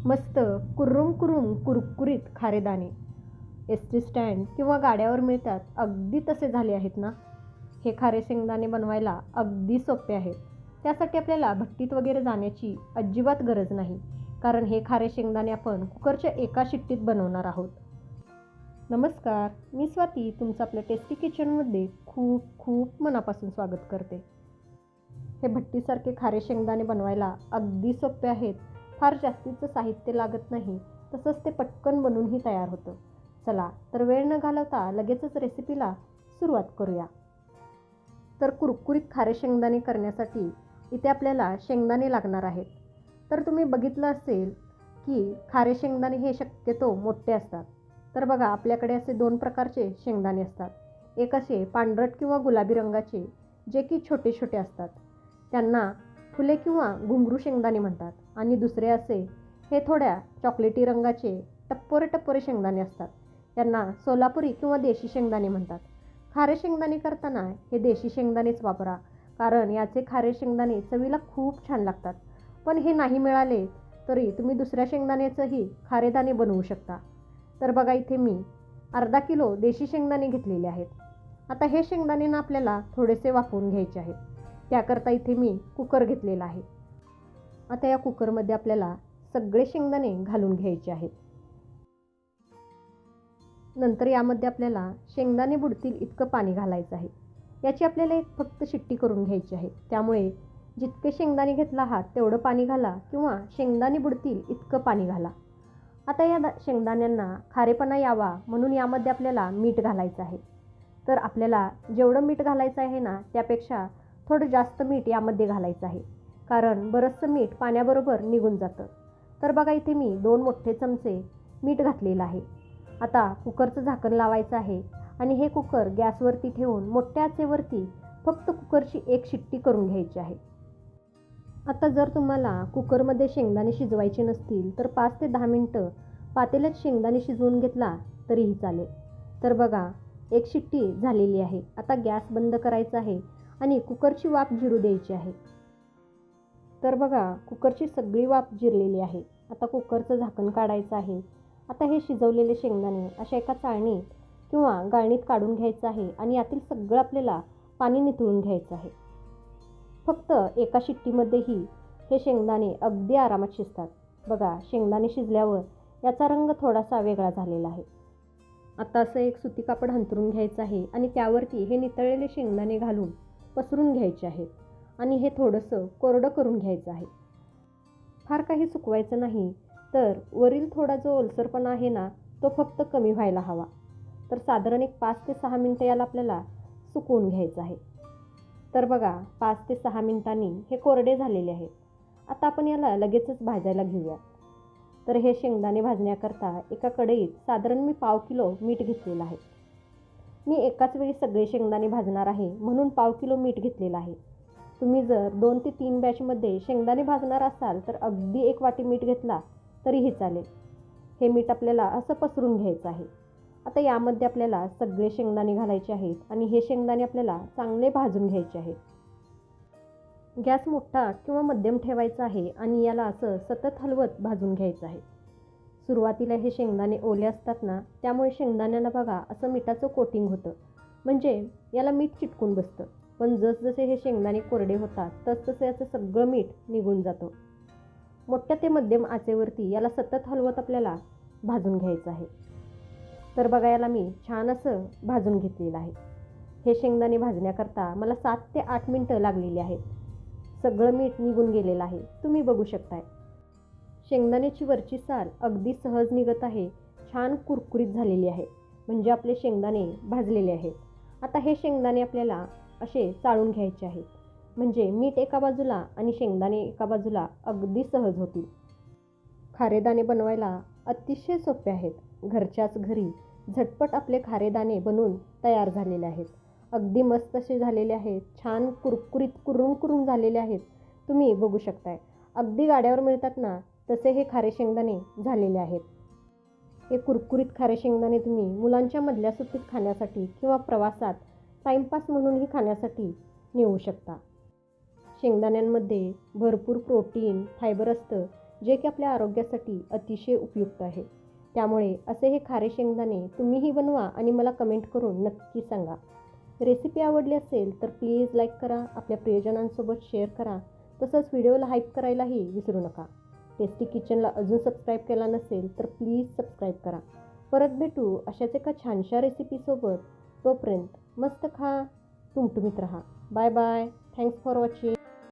मस्त कुर्रुम कुरुम कुरकुरीत खारेदाणे S T stand किंवा गाड्यावर मिळतात, अगदी तसे झाले आहेत ना. हे खारे शेंगदाणे बनवायला अगदी सोपे आहेत. त्यासाठी आपल्याला भट्टीत वगैरे जाण्याची अजिबात गरज नाही, कारण हे खारे शेंगदाणे आपण कुकरच्या एका शिट्टीत बनवणार आहोत. नमस्कार, मी स्वाती तुमचं आपल्या टेस्टी किचनमध्ये खूप खूप मनापासून स्वागत करते. हे भट्टीसारखे खारे शेंगदाणे बनवायला अगदी सोपे आहेत. फार जास्तीचं साहित्य लागत नाही, तसंच ते पटकन बनूनही तयार होतं. चला तर वेळ न घालवता लगेचच रेसिपीला सुरुवात करूया. तर कुरकुरीत खारे शेंगदाणे करण्यासाठी इथे आपल्याला शेंगदाणे लागणार आहेत. तर तुम्ही बघितलं असेल की खारे शेंगदाणे हे शक्यतो मोठे असतात. तर बघा, आपल्याकडे असे 2 प्रकारचे शेंगदाणे असतात. एक असे पांढरट किंवा गुलाबी रंगाचे, जे की छोटे छोटे असतात, त्यांना फुले किंवा घुंगरू शेंगदाणे म्हणतात. आणि दुसरे असे हे थोड्या चॉकलेटी रंगाचे टप्पोरे टप्पोरे शेंगदाणे असतात, त्यांना सोलापुरी किंवा देशी शेंगदाणे म्हणतात. खारे शेंगदाणे करताना हे देशी शेंगदाणेच वापरा, कारण याचे खारे शेंगदाणे चवीला खूप छान लागतात. पण हे नाही मिळाले तरी तुम्ही दुसऱ्या शेंगदाण्याचंही खारेदाणे बनवू शकता. तर बघा, इथे मी अर्धा किलो देशी शेंगदाणे घेतलेले आहेत. आता हे शेंगदाणे ना आपल्याला थोडेसे वाफवून घ्यायचे आहेत. त्याकरता इथे मी कुकर घेतलेला आहे. आता या कुकरमध्ये आपल्याला सगळे शेंगदाणे घालून घ्यायचे आहेत. नंतर यामध्ये आपल्याला शेंगदाणे बुडतील इतकं पाणी घालायचं आहे. याची आपल्याला एक फक्त शिट्टी करून घ्यायची आहे. त्यामुळे जितके शेंगदाणे घेतला आहात तेवढं पाणी घाला किंवा शेंगदाणे बुडतील इतकं पाणी घाला. आता या शेंगदाण्यांना खारेपणा यावा म्हणून यामध्ये आपल्याला मीठ घालायचं आहे. तर आपल्याला जेवढं मीठ घालायचं आहे ना, त्यापेक्षा थोडं जास्त मीठ यामध्ये घालायचं आहे, कारण बरंचसं मीठ पाण्याबरोबर निघून जातं. तर बघा, इथे मी 2 मोठे चमचे मीठ घातलेलं आहे. आता कुकरचं झाकण लावायचं आहे आणि हे कुकर गॅसवरती ठेवून मोठ्या आचेवरती फक्त कुकरची एक शिट्टी करून घ्यायची आहे. आता जर तुम्हाला कुकरमध्ये शेंगदाणे शिजवायचे नसतील तर 5 ते 10 मिनटं पातेल्यात शेंगदाणे शिजवून घेतला तरीही चालेल. तर बघा, एक शिट्टी झालेली आहे. आता गॅस बंद करायचा आहे आणि कुकरची वाफ जिरू द्यायची आहे. तर बघा, कुकरची सगळी वाफ जिरलेली आहे. आता कुकरचं झाकण काढायचं आहे. आता हे शिजवलेले शेंगदाणे अशा एका चाळणीत किंवा गाळणीत काढून घ्यायचं आहे आणि यातील सगळं आपल्याला पाणी निथळून घ्यायचं आहे. फक्त एका शिट्टीमध्येही हे शेंगदाणे अगदी आरामात शिजतात. बघा, शेंगदाणे शिजल्यावर याचा रंग थोडासा वेगळा झालेला आहे. आता असं एक सुती कापड अंथरून घ्यायचं आहे आणि त्यावरती हे नितळलेले शेंगदाणे घालून पसरून घ्यायचे आहेत आणि हे थोडंसं कोरडं करून घ्यायचं आहे. फार काही सुकवायचं नाही, तर वरील थोडा जो ओलसरपणा आहे ना, तो फक्त कमी व्हायला हवा. तर साधारण एक 5 ते 6 मिनटं याला आपल्याला सुकवून घ्यायचं आहे. तर बघा, 5 ते 6 मिनिटांनी हे कोरडे झालेले आहेत. आता आपण याला लगेचच भाजायला घेऊया. तर हे शेंगदाणे भाजण्याकरता एका कढईत साधारण मी 1/2 किलो मीठ घेतलेलं आहे. मी एकाच वेळी सगळे शेंगदाणे भाजणार आहे म्हणून 1/2 किलो मीठ घेतलेलं आहे. तुम्ही जर 2 ते 3 बॅचमध्ये शेंगदाणे भाजणार असाल तर अगदी 1 वाटी मीठ घेतला तरीही चालेल. हे मीठ आपल्याला असं पसरून घ्यायचं आहे. आता यामध्ये आपल्याला सगळे शेंगदाणे घालायचे आहेत आणि हे शेंगदाणे आपल्याला चांगले भाजून घ्यायचे आहेत. गॅस मोठा किंवा मध्यम ठेवायचा आहे आणि याला असं सतत हलवत भाजून घ्यायचं आहे. सुरुवातीला हे शेंगदाणे ओले असतात ना, त्यामुळे शेंगदाण्यांना बघा असं मिठाचं कोटिंग होतं, म्हणजे याला मीठ चिटकून बसतं. पण जसजसे हे शेंगदाणे कोरडे होतात तसतसे याचं सगळं मीठ निघून जातं. मोठ्या ते मध्यम आचेवरती याला सतत हलवत आपल्याला भाजून घ्यायचं आहे. तर बघा, याला मी छान असं भाजून घेतलेलं आहे. हे शेंगदाणे भाजण्याकरता मला 7 ते 8 मिनटं लागलेली आहेत. सगळं मीठ निघून गेलेलं आहे, तुम्ही बघू शकताय. शेंगदाण्याची वरची साल अगदी सहज निघत आहे. छान कुरकुरीत झालेली आहे, म्हणजे आपले शेंगदाणे भाजलेले आहेत. आता हे शेंगदाणे आपल्याला असे चाळून घ्यायचे आहेत, म्हणजे मीठ एका बाजूला आणि शेंगदाणे एका बाजूला अगदी सहज होतील. खारेदाणे बनवायला अतिशय सोपे आहेत. घरच्याच घरी झटपट आपले खारेदाणे बनून तयार झालेले आहेत. अगदी मस्त असे झालेले आहेत. छान कुरकुरीत कुरुम कुरुम झालेले आहेत, तुम्ही बघू शकताय. अगदी गाड्यावर मिळतात ना, तसे हे खारे शेंगदाणे झालेले आहेत. हे कुरकुरीत खारे शेंगदाणे तुम्ही मुलांच्या मधल्या सुट्टीत खाण्यासाठी किंवा प्रवासात टाईमपास म्हणूनही खाण्यासाठी नेऊ शकता. शेंगदाण्यांमध्ये भरपूर प्रोटीन, फायबर असतं, जे की आपल्या आरोग्यासाठी अतिशय उपयुक्त आहे. त्यामुळे असे हे खारे शेंगदाणे तुम्हीही बनवा आणि मला कमेंट करून नक्की सांगा. रेसिपी आवडली असेल तर प्लीज लाईक करा, आपल्या प्रियजनांसोबत शेअर करा, तसंच व्हिडिओला हाईप करायलाही विसरू नका. टेस्टी किचनला अजून सबस्क्राईब केला नसेल तर प्लीज सबस्क्राईब करा. परत भेटू अशाच एका छानशा रेसिपीसोबत. तोपर्यंत मस्त खा, टुमटुमीत राहा. Bye bye. Thanks for watching.